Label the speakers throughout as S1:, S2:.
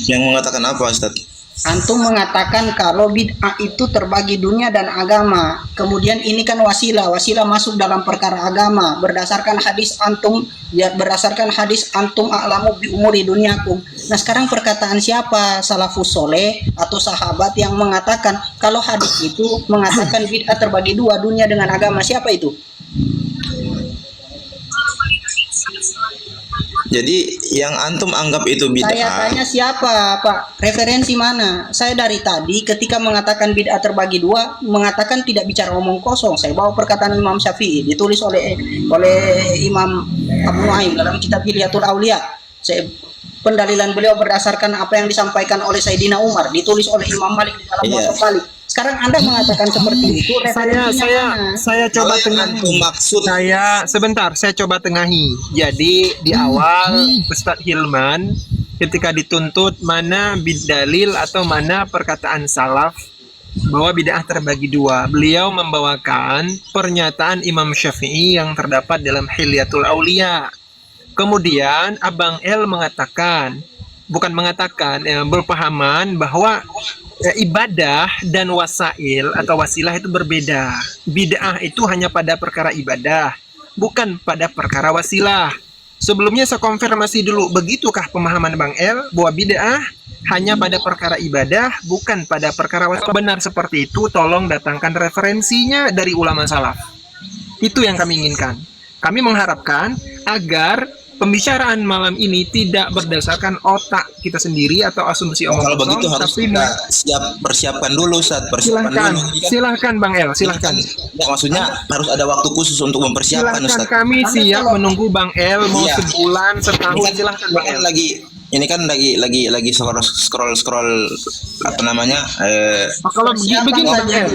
S1: Yang mengatakan apa, Ustaz?
S2: Antum mengatakan kalau bid'ah itu terbagi dunia dan agama. Kemudian ini kan wasilah, wasilah masuk dalam perkara agama berdasarkan hadis antum, ya berdasarkan hadis antum a'lamu bi umuri dunyakum. Nah, sekarang perkataan siapa salafus soleh atau sahabat yang mengatakan kalau hadis itu mengatakan bid'ah terbagi dua, dunia dengan agama? Siapa itu?
S1: Jadi yang antum anggap itu
S2: Saya
S1: bid'ah.
S2: tanya siapa, Pak? Referensi mana? Saya dari tadi ketika mengatakan bid'ah terbagi dua, mengatakan tidak bicara omong kosong. Saya bawa perkataan Imam Syafi'i, ditulis oleh Imam Abu Nuaim dalam kitab Hilyatul Aulia. Pendalilan beliau berdasarkan apa yang disampaikan oleh Sayyidina Umar, ditulis oleh Imam Malik di dalam Muwatta Malik. Sekarang Anda mengatakan seperti itu, referensinya mana?
S3: Saya coba tengahi. Saya coba tengahi. Jadi di awal Ustadz Hilman ketika dituntut mana bidalil atau mana perkataan salaf bahwa bid'ah terbagi dua, beliau membawakan pernyataan Imam Syafi'i yang terdapat dalam Hilyatul Aulia. Kemudian Abang L berpahaman bahwa ibadah dan wasail atau wasilah itu berbeda. Bid'ah itu hanya pada perkara ibadah, bukan pada perkara wasilah. Sebelumnya saya konfirmasi dulu, begitukah pemahaman Bang L bahwa bid'ah hanya pada perkara ibadah, bukan pada perkara wasilah? Benar seperti itu, tolong datangkan referensinya dari ulama salaf. Itu yang kami inginkan. Kami mengharapkan agar pembicaraan malam ini tidak berdasarkan otak kita sendiri atau asumsi omong
S1: Kalau begitu harus kita persiapkan dulu, Ustaz.
S3: Silahkan Bang El, silahkan.
S1: Ya, maksudnya harus ada waktu khusus untuk mempersiapkan,
S3: Ustaz.
S1: Ustaz.
S3: Kami siap menunggu Bang El mau sebulan, setahun. Silahkan Bang El.
S1: Ini kan lagi scroll apa namanya?
S3: Kalau begini saja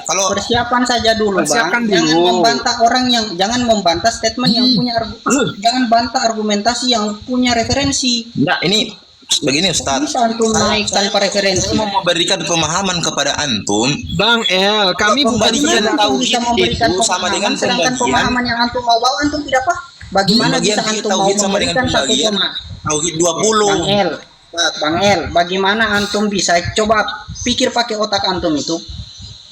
S1: kalau
S2: persiapan saja dulu, Bang. Jangan membantah statement yang punya jangan bantah argumentasi yang punya referensi.
S1: Nah, ini begini, Ustaz.
S2: Bisa antum naik tanpa referensi.
S1: Saya mau memberikan pemahaman kepada antum.
S3: Bang El, kami
S1: pembagian tauhid itu sama dengan
S2: pemahaman yang antum mau bawa, antum tidak paham. Bagaimana bisa antum mau memberikan satu
S1: tauhid 20?
S2: Bang El, bagaimana antum bisa coba pikir pakai otak antum itu?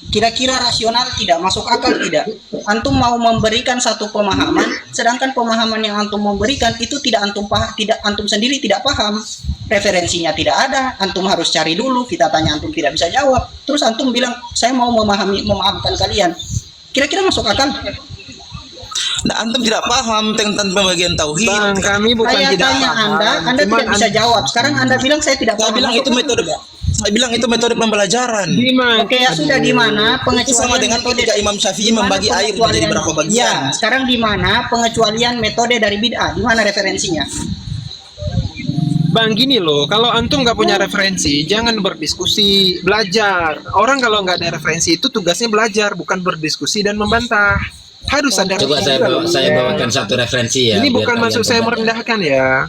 S2: Kira-kira rasional tidak, masuk akal tidak? Antum mau memberikan satu pemahaman, sedangkan pemahaman yang antum memberikan itu tidak antum paham, tidak antum sendiri tidak paham. Referensinya tidak ada, antum harus cari dulu, kita tanya antum tidak bisa jawab. Terus antum bilang, "Saya mau memahamkan kalian." Kira-kira masuk akal?
S1: Nah, antum tidak paham tentang pembagian tauhid.
S3: Bang, kami bukan
S2: saya
S3: tidak
S2: tanya
S3: paham.
S2: Anda tidak bisa jawab. Sekarang Anda bilang saya tidak paham.
S1: Saya bilang itu metode pembelajaran.
S2: Oke, ya sudah, di mana pengecualian
S1: sama dengan ketika Imam Syafi'i membagi air menjadi berapa bagian?
S2: Ya, sekarang di mana pengecualian metode dari bid'ah? Di mana referensinya?
S3: Bang, gini loh, kalau antum nggak punya referensi, jangan berdiskusi, belajar. Orang kalau nggak ada referensi itu tugasnya belajar, bukan berdiskusi dan membantah. Harus ada.
S4: Coba saya bawakan satu referensi ya.
S3: Ini bukan maksud saya merendahkan ya.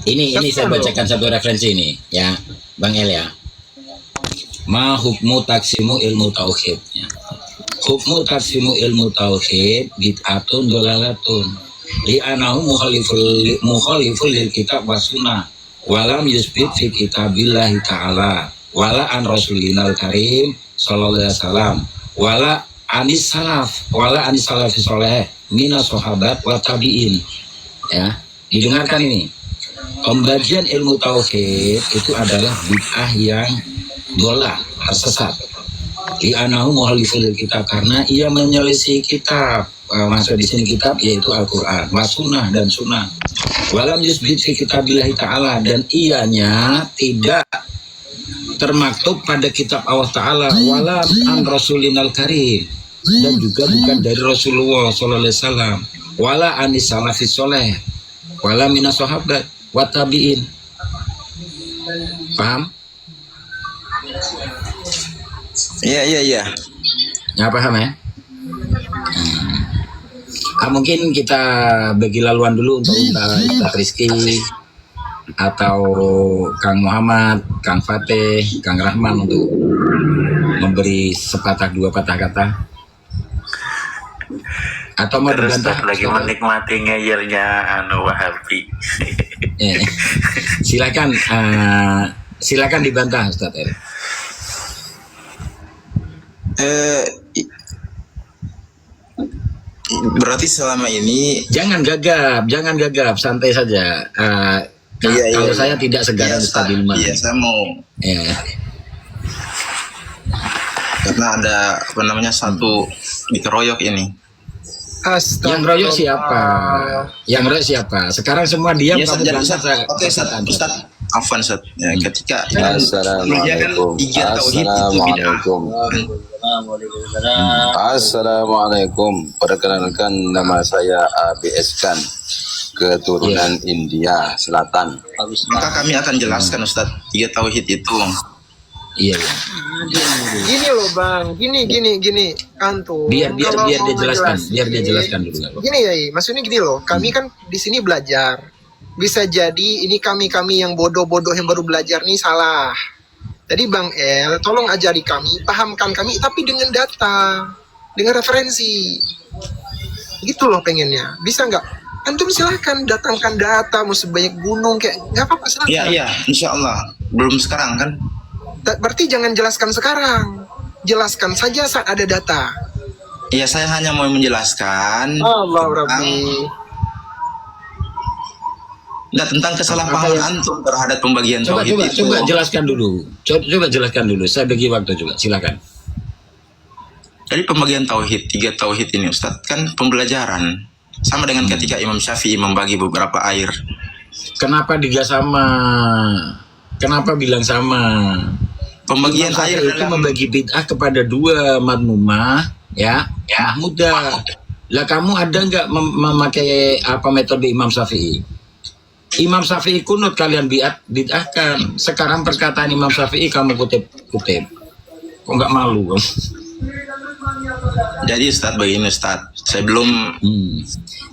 S4: Ini saya bacakan satu referensi ini ya, Bang El ya. Ma hukmu taksimu ilmu tauhid ya. Hukmu taksimu ilmu tauhid bid'atun dolalatun li anahu mukhaliful lil kitab was sunnah walam yusbit fi kitabillahi ta'ala wala an rasulinal karim sallallahu alaihi wasallam wala anis salafi soleh minas sahabat wa tabi'in ya. Didengarkan ini, pembagian ilmu tauhid itu adalah bid'ah yang dolah, tersesat. Di anahu muhaliful kitab, karena ia menyelisih kitab. Masuk di sini kitab yaitu Al-Qur'an, sunnah dan sunnah. Walam yusbit fi kitabillahi ta'ala, dan ianya tidak termaktub pada kitab Allah Ta'ala, wala an rasulinal karim, dan juga bukan dari Rasulullah sallallahu alaihi wasallam, wala anis salafis soleh, wala minas sahabat wa tabi'in. Paham?
S1: Iya.
S4: Ya, paham ya? Mungkin kita bagi laluan dulu untuk Ustaz Rizky atau Kang Muhammad, Kang Fateh, Kang Rahman untuk memberi sepatah dua patah kata. Atau mau
S5: terus lagi menikmati ngeyernya Wahabi.
S4: Silakan, silakan dibantah Ustaz El.
S1: Eh, i- berarti selama ini
S4: Jangan gagap, santai saja. Kalau saya tidak segaran Ustaz Hilman.
S1: Iya, saya mau
S4: Ya.
S1: karena ada apa namanya satu dikeroyok ini.
S4: Yang royok siapa? Yang royok siapa? Sekarang semua diam,
S1: Ya,
S4: kamu
S1: jadi
S4: bantah.
S1: oke, Ustaz. Afwan, Ustaz. Ya, ketika
S5: Assalamualaikum.
S1: tiga tauhid itu bid'ah.
S5: Assalamualaikum. Perkenalkan, nama saya ABS Khan, keturunan India Selatan.
S1: Maka kami akan jelaskan, Ustaz, tiga tauhid itu.
S4: Iya, iya.
S3: Gini loh Bang, gini antum.
S4: Biar
S3: kalau
S4: dia
S3: mau
S4: jelaskan,
S3: ngejelasin,
S4: biar dia jelaskan dulu.
S3: Gini ya, maksudnya gini loh, kami kan di sini belajar. Bisa jadi ini kami yang bodoh-bodoh yang baru belajar nih salah. Jadi Bang El, tolong ajari kami, pahamkan kami, tapi dengan data, dengan referensi. Gitu loh pengennya. Bisa nggak? Antum silahkan datangkan data, mau sebanyak gunung kayak nggak apa-apa silahkan.
S1: Iya, insya Allah. Belum sekarang kan?
S3: Berarti jangan jelaskan sekarang, jelaskan saja saat ada data.
S1: Iya, saya hanya mau menjelaskan
S3: Allah Rabbi.
S1: tentang kesalahpahaman antum terhadap pembagian
S4: Coba
S1: tauhid itu.
S4: jelaskan dulu. Coba jelaskan dulu. Saya bagi waktu juga. Silakan.
S1: Jadi pembagian tauhid, tiga tauhid ini Ustaz, kan pembelajaran. Sama dengan ketika Imam Syafi'i membagi beberapa air.
S4: Kenapa dia sama? Kenapa bilang sama?
S1: Pembagian
S4: Imam
S1: air
S4: Syafi'i itu membagi bid'ah kepada dua madmumah, ya, mahmudah. Lah kamu ada nggak memakai apa metode Imam Syafi'i? Imam Syafi'i kunut kalian bid'ahkan. Sekarang perkataan Imam Syafi'i kamu kutip. Kok nggak malu?
S1: Jadi Ustaz, begini Ustaz, sebelum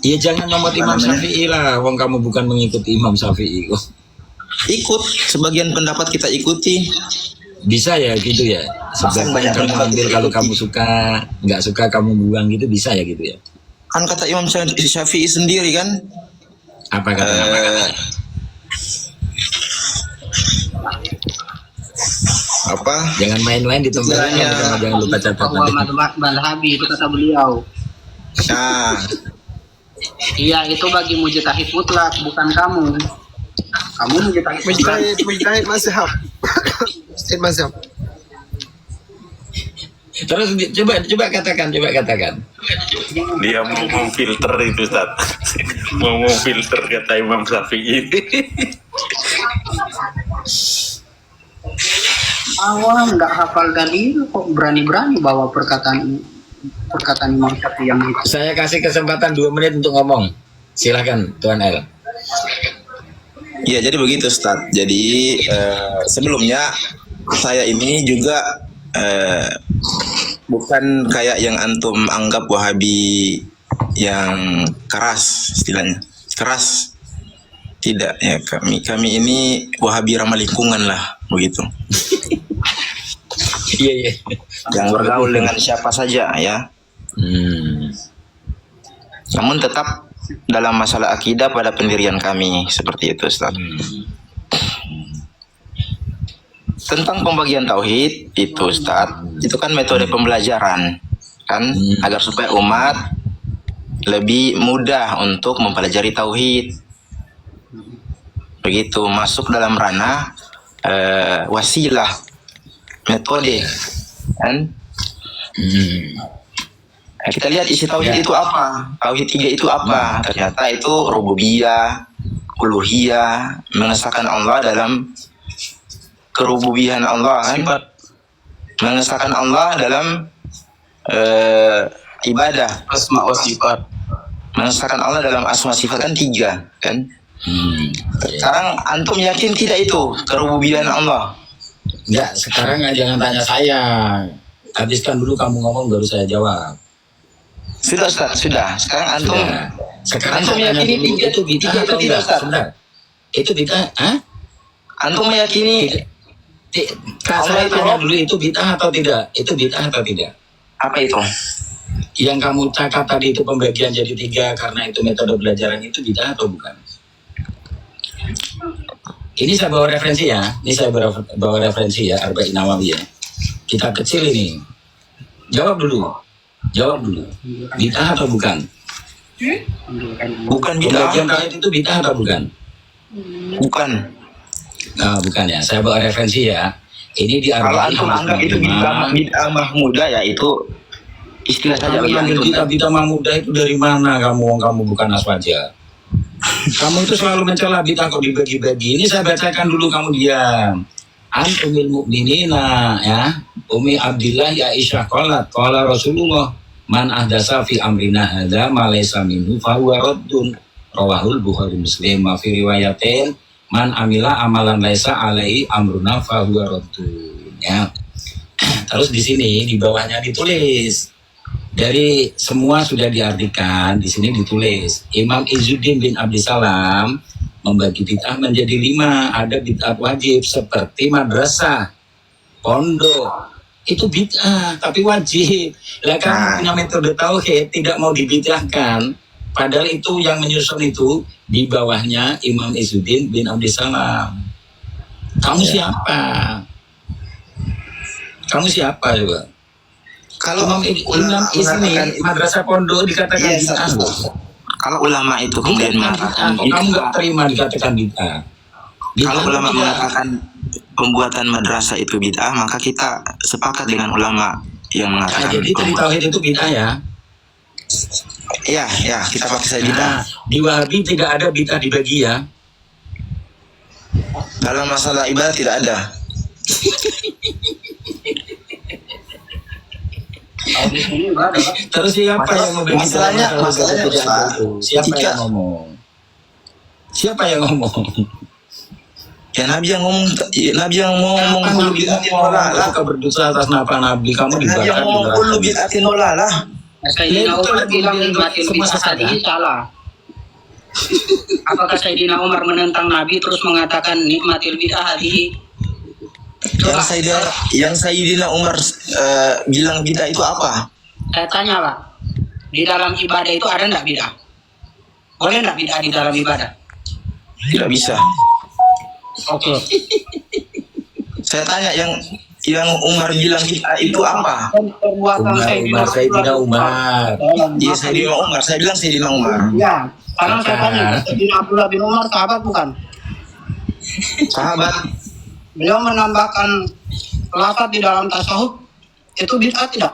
S4: Iya jangan nomor Imam Syafi'i lah. Wong kamu bukan mengikuti Imam Syafi'i kok.
S1: ikut sebagian pendapat kita ikuti.
S4: Bisa ya gitu ya. Sebagian kamu ambil, kalau kamu suka, nggak suka kamu buang gitu, bisa ya gitu ya.
S1: Kan kata Imam Syafi'i sendiri kan,
S4: Apa katanya?
S1: apa?
S4: Jangan main-main di tempat lain, jangan lupa catat nanti.
S2: Madhabi itu kata beliau.
S1: Nah,
S2: Iya, itu bagi mujtahid mutlak, bukan kamu. Kamu mujtahid mutlak.
S3: Mujtahid mazhab. Mujtahid mazhab.
S4: Terus coba katakan.
S6: Dia mau memfilter itu Ustaz. Mau memfilter kata Imam Syafi'i.
S2: Awam nggak hafal dalil kok berani-berani bawa perkataan Imam Syafi'i yang itu.
S4: Saya kasih kesempatan 2 menit untuk ngomong. Silakan Tuan El.
S1: ya jadi begitu Ustaz. Jadi sebelumnya saya ini juga bukan kayak yang antum anggap Wahabi yang keras istilahnya. Keras. Tidak ya, kami ini Wahabi ramah lingkungan lah begitu.
S4: Iya.
S1: Yang bergaul dengan siapa saja ya. Namun tetap dalam masalah akidah pada pendirian kami seperti itu Ustaz. Tentang pembagian tauhid itu Ustaz, itu kan metode pembelajaran kan, agar supaya umat lebih mudah untuk mempelajari tauhid. Begitu masuk dalam ranah wasilah, metode kan. Nah, kita lihat isi tauhid itu apa? Tauhid 3 itu apa? Ternyata itu rububiyah, uluhiyah, mengesahkan Allah dalam kerububihan Allah kan? Mengesahkan Allah dalam ibadah, asma wa sifat. Mengesahkan Allah dalam asma sifat kan 3 kan? Sekarang antum yakin tidak itu kerububihan Allah?
S4: Enggak, sekarang jangan tanya saya. Habiskan dulu kamu ngomong baru saya jawab.
S1: Sudah Ustaz, sudah. Sekarang antum
S4: Sekarang
S1: antum
S4: saya tanya
S1: meyakini
S4: dulu,
S1: tiga
S4: itu bid'ah
S1: itu
S4: atau
S1: tidak
S4: enggak?
S1: Ustaz?
S4: Sebentar. Itu bid'ah? Hah?
S1: Antum meyakini
S4: Saya tanya dulu, itu bid'ah atau tidak? Itu bid'ah atau tidak?
S1: apa itu?
S4: Yang kamu cakap tadi itu pembagian jadi 3 karena itu metode belajaran, itu bid'ah atau bukan? Ini saya bawa referensi ya. Ini saya bawa referensi ya, Arba'in Nawawi ya. Kita kecil ini. Jawab dulu. Jawab dulu. Bid'ah atau bukan?
S1: Bukan
S4: Pembagian
S1: bid'ah.
S4: tauhid itu bid'ah atau bukan?
S1: Bukan.
S4: Nah, bukan ya. Saya bawa referensi ya. Ini di
S1: Kalau
S4: Arba'in
S1: antum anggap itu bid'ah mahmudah ya itu istilah saja bagi
S4: Kamu
S1: antum.
S4: bid'ah mahmudah itu dari mana kamu? Kamu bukan aswaja. Kamu itu selalu mencela bid'ah kok dibagi-bagi. Ini saya bacakan dulu, kamu diam. An Ummil Mukminina ya, Ummi Abdillah ya Aisyah qalat qala Rasulullah man ahdasa fi amrina hadza ma laysa minhu fa huwa raddun. Rawahul Bukhari Muslim. Wa fi riwayatin man amila amalan laysa alaihi amruna fa huwa raddun. Ya. Terus di sini di bawahnya ditulis dari semua sudah diartikan, di sini ditulis Imam Izzuddin bin Abdissalam membagi bid'ah menjadi 5. Ada bid'ah wajib seperti madrasah, pondok, itu bid'ah tapi wajib. Lah kan punya metode tauhid tidak mau dibid'ahkan, padahal itu yang menyusun itu di bawahnya Imam Izzuddin bin Abdissalam. Kamu siapa? Kamu siapa juga?
S1: Kalau
S4: Imam ini madrasah pondok dikatakan
S1: Iya,
S4: bid'ah.
S1: kalau ulama itu kemudian mengatakan
S4: Kamu nggak terima dikatakan bid'ah.
S1: kalau
S4: Bid'ah
S1: ulama
S4: itu
S1: mengatakan pembuatan madrasah itu bid'ah, maka kita sepakat dengan ulama yang
S4: Nah,
S1: mengatakan
S4: jadi dari tauhid itu bid'ah ya.
S1: ya kita pakai saya bid'ah.
S4: Nah, di Wahabi tidak ada bid'ah dibagi ya.
S1: Dalam masalah ibadah tidak ada.
S4: Terus siapa yang mau bikin
S1: masalahnya
S4: tidak ada itu? Siapa
S1: jika-
S4: yang ngomong? Siapa yang ngomong?
S1: Ya Nabi yang ngomong, Nabi yang mau ngomong
S4: Kapan
S1: kullu
S4: Nabi
S1: bid'atin
S4: ngomong
S1: dolalah.
S4: kau berdosa atas nama Nabi? Kamu
S1: Nabi
S4: dibakar.
S1: yang ngomong kullu bid'atin dolalah.
S2: Sayyidina Umar bilang nikmatil bid'ah tadi salah. Apakah Sayyidina Umar menentang Nabi terus mengatakan nikmatil bid'ah tadi?
S1: Yang Sayyidina Umar bilang bid'ah itu apa?
S2: Saya tanya Pak, di dalam ibadah itu ada enggak bid'ah? Boleh enggak bid'ah di dalam ibadah?
S1: Tidak bisa.
S2: Oke.
S1: Saya tanya yang Umar bilang bid'ah itu apa?
S2: Perbuatan
S4: Umar Sayyidina Umar.
S1: Iya Sayyidina Umar. Saya bilang Sayyidina Umar.
S2: Ya, karena saya tanya, Sayyidina Abdullah bin Umar sahabat bukan?
S1: Sahabat.
S2: Beliau menambahkan lafaz di dalam tasawuf itu bid'ah tidak?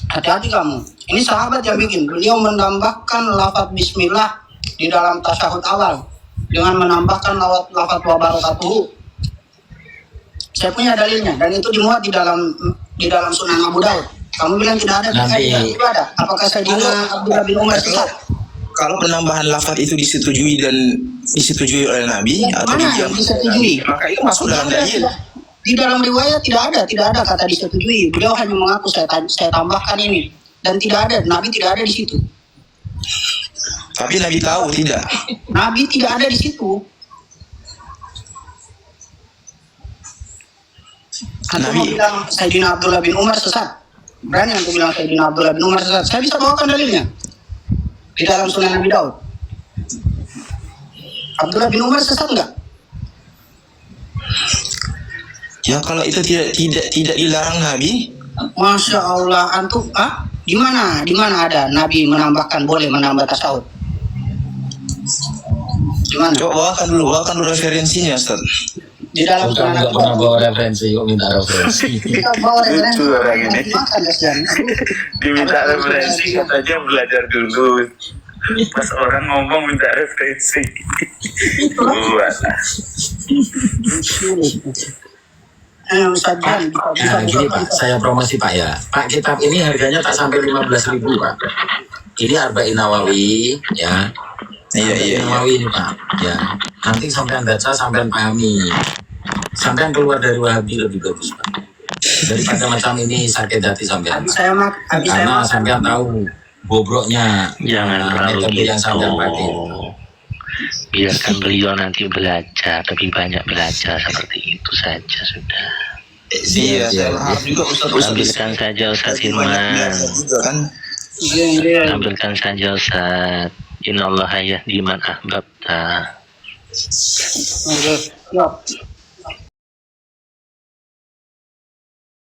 S2: Hati-hati kamu. Ini sahabat yang bikin. Beliau menambahkan lafaz bismillah di dalam tasawuf awal dengan menambahkan lafaz wa barakatuhu. Saya punya dalilnya dan itu dimuat di dalam Sunan Abu Daud. Kamu bilang tidak ada,
S4: Nanti.
S2: itu ada. Apakah Sayyidina Abdullah bin Umar sesat?
S1: Kalau penambahan lafaz itu disetujui oleh Nabi atau
S2: Mana
S1: diam,
S2: yang disetujui?
S1: maka itu masuk dalam dalil.
S2: Di dalam riwayat tidak ada kata disetujui. Beliau hanya mengaku saya tambahkan ini dan tidak ada, Nabi tidak ada di situ.
S1: Tapi Nabi tahu tidak.
S2: Nabi tidak ada di situ. Nabi
S1: Nabi
S2: bilang Sayyidina Abdullah bin Umar sesat. Berani aku bilang Sayyidina Abdullah bin Umar sesat. Saya bisa bawakan dalilnya di dalam Sunan Abi Daud. Abdullah bin Umar sesat enggak?
S1: ya kalau itu tidak dilarang Nabi,
S2: Masya Allah, antum di mana ada Nabi menambahkan boleh menambah tasawuf? Di mana?
S1: coba bawakan dulu referensinya Ustaz.
S2: Di dalam
S4: Kamu
S2: Sunan
S4: nggak
S2: Abi
S4: pernah
S2: Daud.
S4: bawa referensi, kok minta referensi?
S2: Kita bawa referensi.
S6: Lucu orang ini.
S2: Makan, kasihan.
S6: Diminta referensi katanya belajar dulu. Pas orang ngomong minta referensi. Buat.
S2: Ustaz Jan, bisa
S4: Nah, gini Pak, saya promosi Pak ya. Pak, kitab ini harganya tak sampai 15.000 Pak. Ini Arba'in Nawawi ya.
S1: Iya.
S4: Nawawi ini Pak. Ya. Nanti sampean baca, sampean pahami. Sampean keluar dari Wahabi lebih bagus Pak. Daripada macam ini sakit hati sampean.
S2: Habis saya
S4: Karena
S2: makan.
S4: sampean tahu bobroknya
S7: Jangan terlalu
S4: metode yang sampean pakai.
S7: gitu. Biarkan beliau nanti belajar, lebih banyak belajar seperti itu saja sudah.
S1: Iya, saya paham juga Ustaz.
S7: Ambilkan saja Ustaz
S1: Banyak
S7: Firman.
S1: belajar juga kan.
S2: Iya.
S7: Ambilkan saja Ustaz. Innallaha yahdi man ahbabta.
S2: Oke, siap.